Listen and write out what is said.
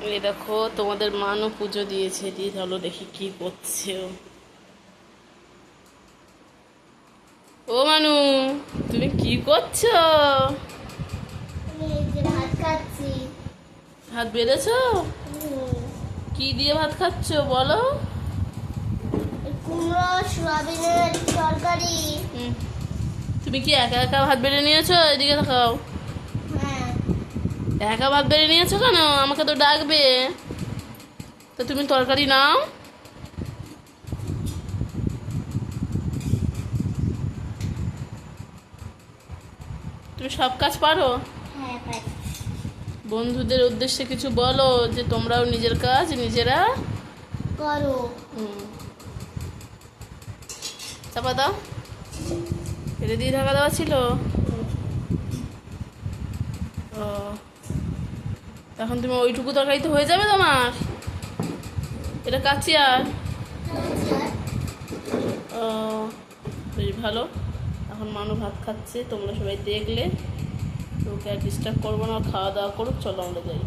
এই দেখো তোমাদের মানও পুজো দিয়েছে, দিয়ে চলো দেখি কি করছে ও। ও মানু, তুমি কি করছো? ভাত খাচ্ছি। ভাত বেড়েছো? কি দিয়ে ভাত খাচ্ছো বলো? কুমড়ো সোয়াবিনের তরকারি। হুম, তুমি কি একা একা ভাত বেড়ে নিয়েছো? এদিকে দেখাও। হ্যাঁ, একা ভাত বেড়ে নিয়েছো কেন? আমাকে তো ডাকবে। তো তুমি তরকারি নাও। তুমি সব কাজ পারো? হ্যাঁ পারি। বন্ধুদের উদ্দেশ্যে কিছু বলো, যে তোমরাও নিজের কাজ নিজেরা করো। হুম, চাপা দাও। এটা দিয়ে ঢাকা দেওয়া ছিল। ও, এখন তুমি ওইটুকু তরকারি তো হয়ে যাবে তোমার। এটা কাচ্ছি আর ও, বেশ ভালো। এখন মানু ভাত খাচ্ছে, তোমরা সবাই দেখলে। তো ওকে আর ডিস্টার্ব করবো না, খাওয়া দাওয়া করুক, চলো আমরা যাই।